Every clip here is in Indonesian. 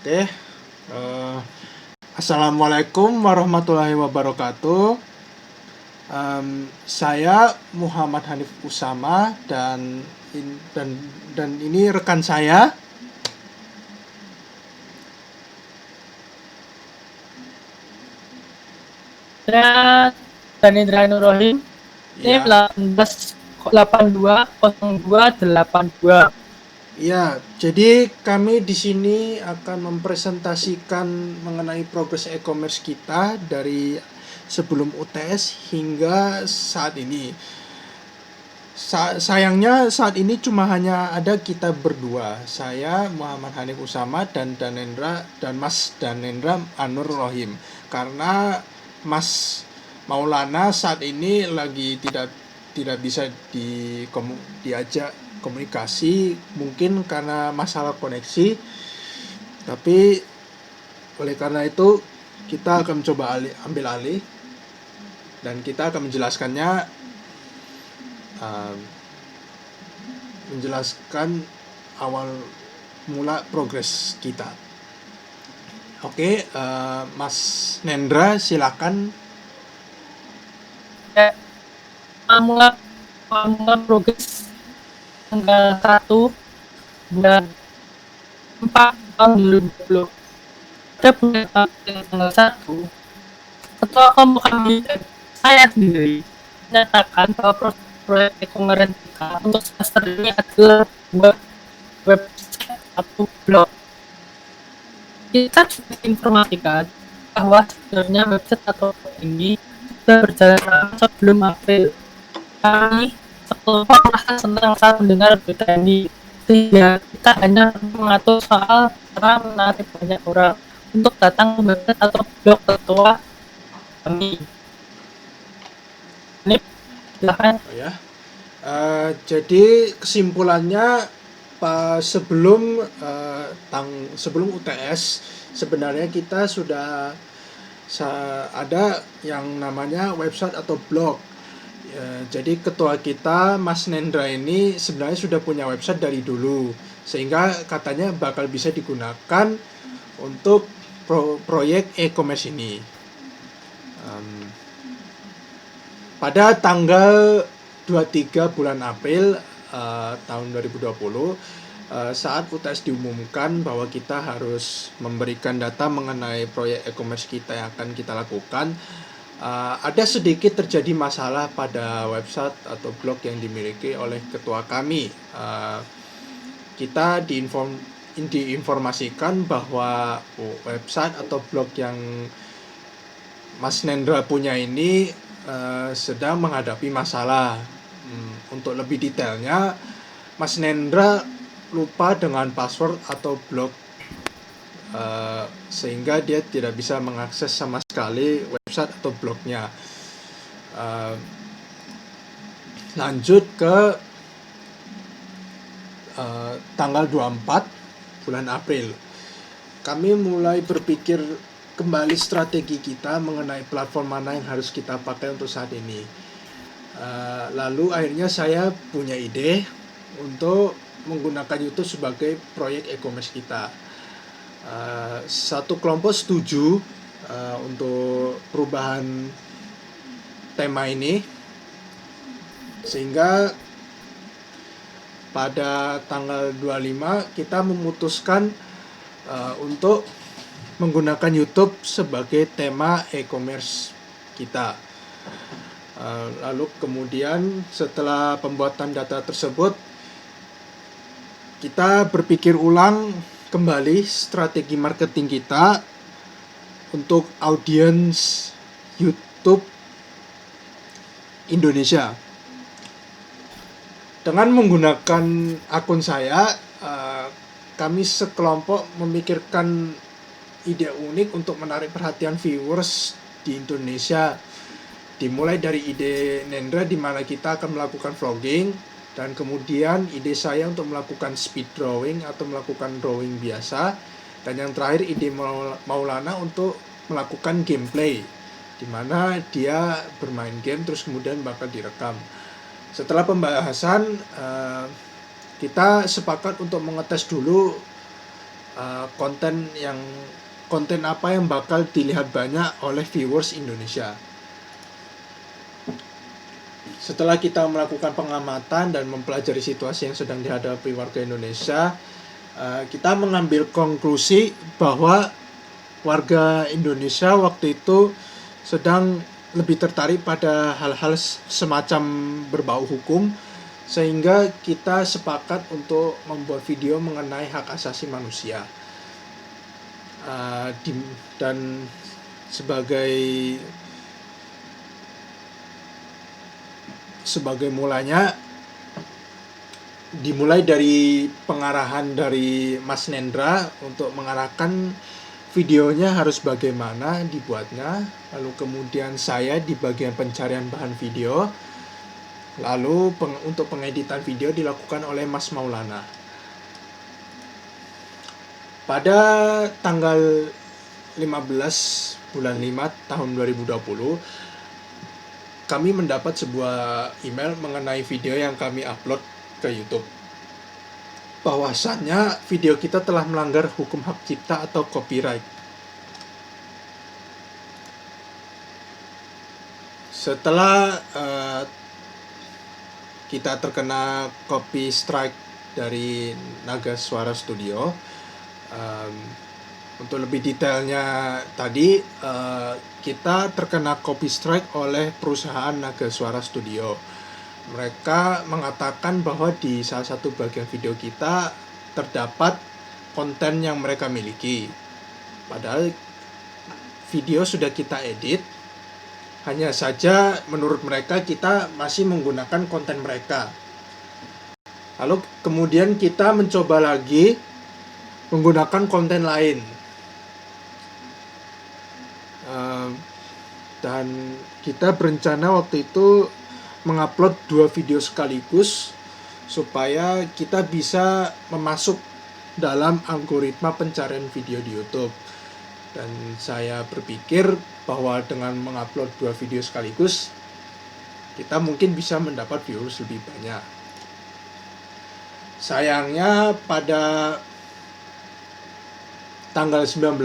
Oke, eh, assalamualaikum warahmatullahi wabarakatuh. Saya Muhammad Hanif Usama dan ini rekan saya. Saya Danindra Nurohim, NIM Ya, 18820282. ya. Jadi kami di sini akan mempresentasikan mengenai progres e-commerce kita dari sebelum UTS hingga saat ini. Sayangnya saat ini cuma hanya ada kita berdua, saya Muhammad Hanif Usama dan Mas Danendra Anur Rohim, karena Mas Maulana saat ini lagi tidak bisa diajak komunikasi, mungkin karena masalah koneksi. Tapi oleh karena itu kita akan coba ambil alih dan kita akan uh, menjelaskan awal mula progres kita. Oke, Mas Nendra silakan. Mula progres tanggal 1 bulan 4 tahun 2020. Pada bulan April tanggal 1, Ketua Kompo kami dan saya sendiri menyatakan bahwa proyek e-commerce kita untuk semester ini adalah website atau blog. Kita sudah informasikan bahwa sebenarnya website atau blog ini sudah berjalan lama sebelum April. Kami sekelompok merasa senang saat mendengar berita ini, sehingga kita hanya mengatur soal cara menarik banyak orang untuk datang ke website atau blog ketua kami. Ini silahkan. Oh ya. Jadi kesimpulannya sebelum UTS sebenarnya kita sudah ada yang namanya website atau blog. Jadi ketua kita Mas Nendra ini sebenarnya sudah punya website dari dulu, sehingga katanya bakal bisa digunakan untuk proyek e-commerce ini. Pada tanggal 23 bulan April tahun 2020, saat UTS diumumkan bahwa kita harus memberikan data mengenai proyek e-commerce kita yang akan kita lakukan, ada sedikit terjadi masalah pada website atau blog yang dimiliki oleh ketua kami. Kita diinformasikan bahwa website atau blog yang Mas Nendra punya ini sedang menghadapi masalah. Untuk lebih detailnya, Mas Nendra lupa dengan password atau blog, sehingga dia tidak bisa mengakses sama sekali website atau blognya. Lanjut ke tanggal 24 bulan April, kami mulai berpikir kembali strategi kita mengenai platform mana yang harus kita pakai untuk saat ini. Lalu akhirnya saya punya ide untuk menggunakan YouTube sebagai proyek e-commerce kita. Satu kelompok setuju untuk perubahan tema ini, sehingga pada tanggal 25 kita memutuskan untuk menggunakan YouTube sebagai tema e-commerce kita. Lalu kemudian setelah pembuatan data tersebut, kita berpikir ulang kembali strategi marketing kita untuk audiens YouTube Indonesia. Dengan menggunakan akun saya, kami sekelompok memikirkan ide unik untuk menarik perhatian viewers di Indonesia. Dimulai dari ide Nendra di mana kita akan melakukan vlogging, dan kemudian ide saya untuk melakukan speed drawing atau melakukan drawing biasa, dan yang terakhir ide Maulana untuk melakukan gameplay di mana dia bermain game terus kemudian bakal direkam. Setelah pembahasan, kita sepakat untuk mengetes dulu konten apa yang bakal dilihat banyak oleh viewers Indonesia. Setelah kita melakukan pengamatan dan mempelajari situasi yang sedang dihadapi warga Indonesia, kita mengambil konklusi bahwa warga Indonesia waktu itu sedang lebih tertarik pada hal-hal semacam berbau hukum, sehingga kita sepakat untuk membuat video mengenai hak asasi manusia. Dan sebagai mulanya dimulai dari pengarahan dari Mas Nendra untuk mengarahkan videonya harus bagaimana dibuatnya, lalu kemudian saya di bagian pencarian bahan video, lalu untuk pengeditan video dilakukan oleh Mas Maulana. Pada tanggal 15 bulan 5 tahun 2020, kami mendapat sebuah email mengenai video yang kami upload ke YouTube. Bahwasannya video kita telah melanggar hukum hak cipta atau copyright. Setelah kita terkena copy strike dari Naga Suara Studio, untuk lebih detailnya tadi, kita terkena copy strike oleh perusahaan Naga Suara Studio. Mereka mengatakan bahwa di salah satu bagian video kita terdapat konten yang mereka miliki. Padahal video sudah kita edit, hanya saja menurut mereka kita masih menggunakan konten mereka. Lalu kemudian kita mencoba lagi menggunakan konten lain. Dan kita berencana waktu itu mengupload 2 video sekaligus supaya kita bisa memasuk dalam algoritma pencarian video di YouTube. Dan saya berpikir bahwa dengan mengupload 2 video sekaligus, kita mungkin bisa mendapat viewers lebih banyak. Sayangnya pada tanggal 19,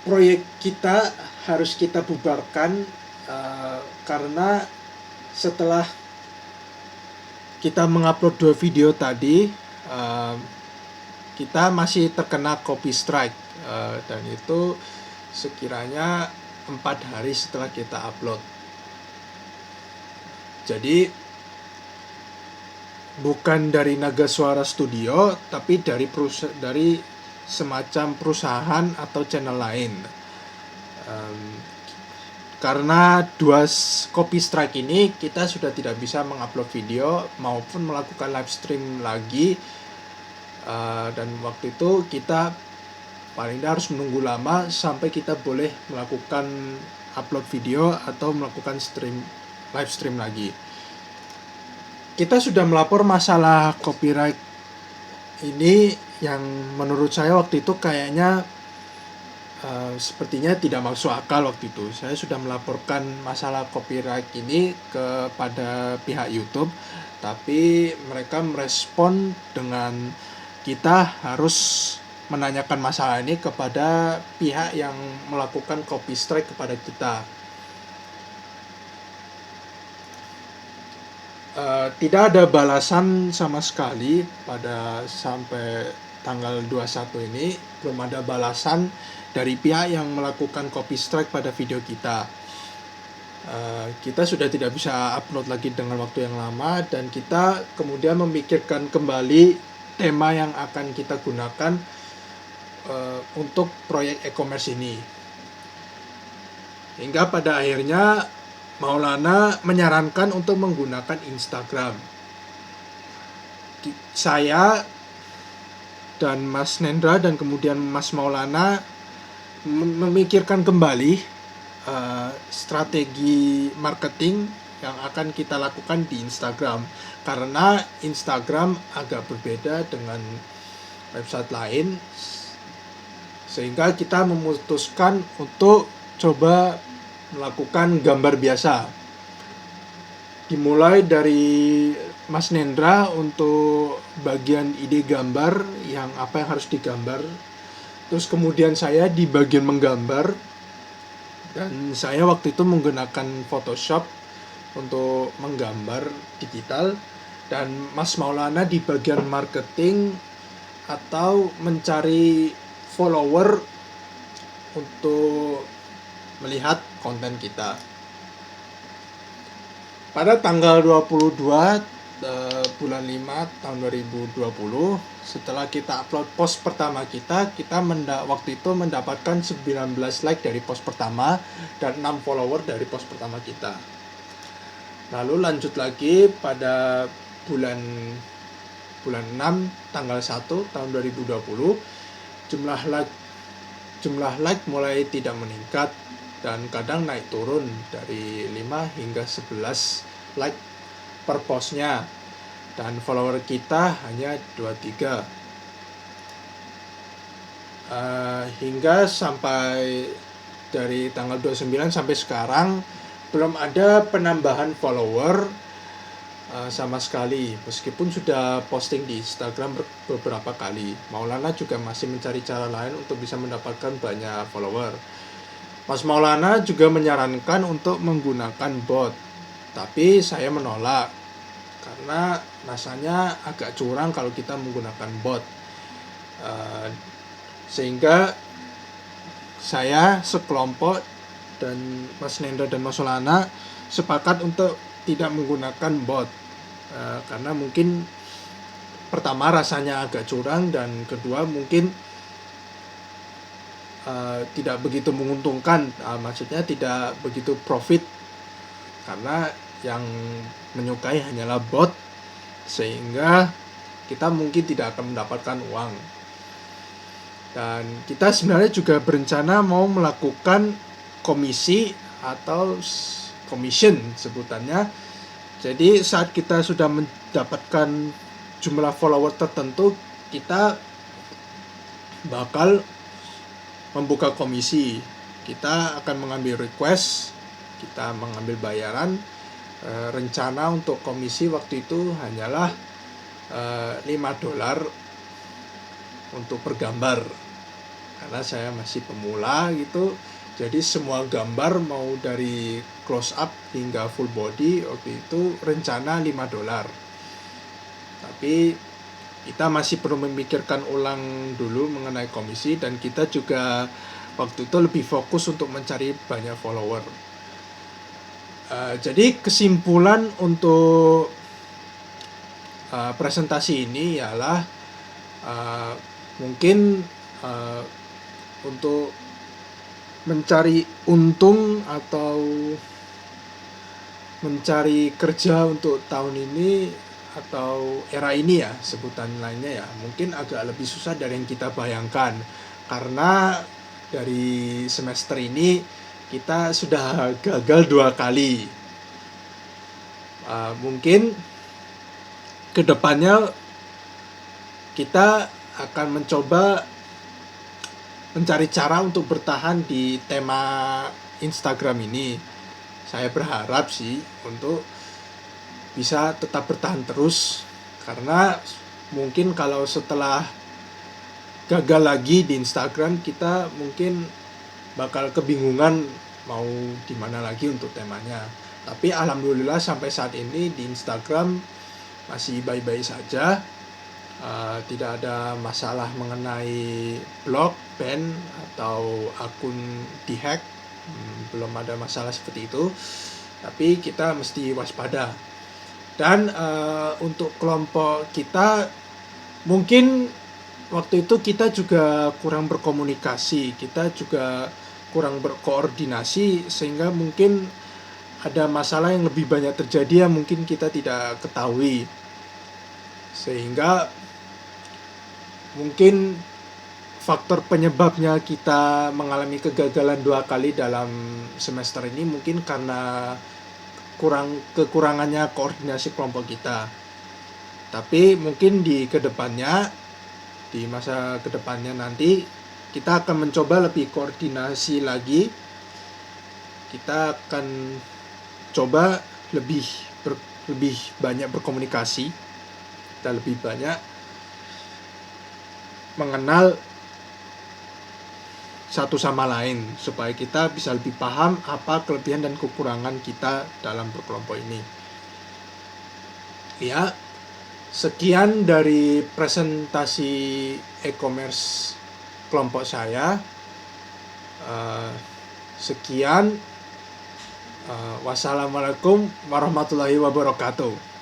proyek kita harus kita bubarkan karena setelah kita mengupload 2 video tadi, kita masih terkena copy strike, dan itu sekiranya 4 hari setelah kita upload. Jadi bukan dari Naga Suara Studio, tapi dari semacam perusahaan atau channel lain. Karena 2 copy strike ini, kita sudah tidak bisa mengupload video maupun melakukan live stream lagi, dan waktu itu kita paling tidak harus menunggu lama sampai kita boleh melakukan upload video atau melakukan live stream lagi. Kita sudah melapor masalah copyright ini yang menurut saya waktu itu kayaknya sepertinya tidak masuk akal waktu itu. Saya sudah melaporkan masalah copyright ini kepada pihak YouTube, tapi mereka merespon dengan kita harus menanyakan masalah ini kepada pihak yang melakukan copy strike kepada kita. Tidak ada balasan sama sekali sampai tanggal 21 ini, belum ada balasan dari pihak yang melakukan copy strike pada video kita. Kita sudah tidak bisa upload lagi dengan waktu yang lama, dan kita kemudian memikirkan kembali tema yang akan kita gunakan untuk proyek e-commerce ini. Hingga pada akhirnya Maulana menyarankan untuk menggunakan Instagram. Saya dan Mas Nendra dan kemudian Mas Maulana memikirkan kembali strategi marketing yang akan kita lakukan di Instagram, karena Instagram agak berbeda dengan website lain, sehingga kita memutuskan untuk coba melakukan gambar biasa, dimulai dari Mas Nendra untuk bagian ide gambar, yang apa yang harus digambar. Terus kemudian saya di bagian menggambar, dan saya waktu itu menggunakan Photoshop untuk menggambar digital, dan Mas Maulana di bagian marketing atau mencari follower untuk melihat konten kita. Pada tanggal 22 bulan 5 tahun 2020, setelah kita upload post pertama kita waktu itu mendapatkan 19 like dari post pertama dan 6 follower dari post pertama kita. Lalu lanjut lagi pada bulan 6 tanggal 1 tahun 2020, jumlah like mulai tidak meningkat dan kadang naik turun dari 5 hingga 11 like per postnya, dan follower kita hanya 23. Hingga sampai dari tanggal 29 sampai sekarang belum ada penambahan follower sama sekali, meskipun sudah posting di Instagram beberapa kali. Maulana juga masih mencari cara lain untuk bisa mendapatkan banyak follower. Mas Maulana juga menyarankan untuk menggunakan bot, tapi saya menolak karena rasanya agak curang kalau kita menggunakan bot. Sehingga saya sekelompok dan Mas Nendra dan Mas Maulana sepakat untuk tidak menggunakan bot, karena mungkin pertama rasanya agak curang, dan kedua mungkin tidak begitu menguntungkan, maksudnya tidak begitu profit, karena yang menyukai hanyalah bot, sehingga kita mungkin tidak akan mendapatkan uang. Dan kita sebenarnya juga berencana mau melakukan komisi atau commission sebutannya. Jadi saat kita sudah mendapatkan jumlah follower tertentu, kita bakal membuka komisi. Kita akan mengambil request, kita mengambil bayaran. Rencana untuk komisi waktu itu hanyalah $5 untuk per gambar, karena saya masih pemula gitu. Jadi semua gambar mau dari close up hingga full body waktu itu rencana $5. Tapi kita masih perlu memikirkan ulang dulu mengenai komisi, dan kita juga waktu itu lebih fokus untuk mencari banyak follower. Jadi kesimpulan untuk presentasi ini ialah mungkin untuk mencari untung atau mencari kerja untuk tahun ini atau era ini ya, sebutan lainnya ya, mungkin agak lebih susah dari yang kita bayangkan, karena dari semester ini kita sudah gagal 2 kali. Mungkin kedepannya kita akan mencoba mencari cara untuk bertahan di tema Instagram ini. Saya berharap sih untuk bisa tetap bertahan terus, karena mungkin kalau setelah gagal lagi di Instagram, kita mungkin bakal kebingungan mau di mana lagi untuk temanya. Tapi alhamdulillah sampai saat ini di Instagram masih baik-baik saja. Tidak ada masalah mengenai blog, ban, atau akun dihack. Belum ada masalah seperti itu. Tapi kita mesti waspada. Dan untuk kelompok kita, mungkin waktu itu kita juga kurang berkomunikasi, kita juga kurang berkoordinasi, sehingga mungkin ada masalah yang lebih banyak terjadi yang mungkin kita tidak ketahui. Sehingga mungkin faktor penyebabnya kita mengalami kegagalan 2 kali dalam semester ini mungkin karena kekurangannya koordinasi kelompok kita. Tapi mungkin di masa kedepannya nanti kita akan mencoba lebih koordinasi lagi. Kita akan coba lebih lebih banyak berkomunikasi, kita lebih banyak mengenal satu sama lain, supaya kita bisa lebih paham apa kelebihan dan kekurangan kita dalam berkelompok ini. Ya, sekian dari presentasi e-commerce kelompok saya. Sekian. Wassalamualaikum warahmatullahi wabarakatuh.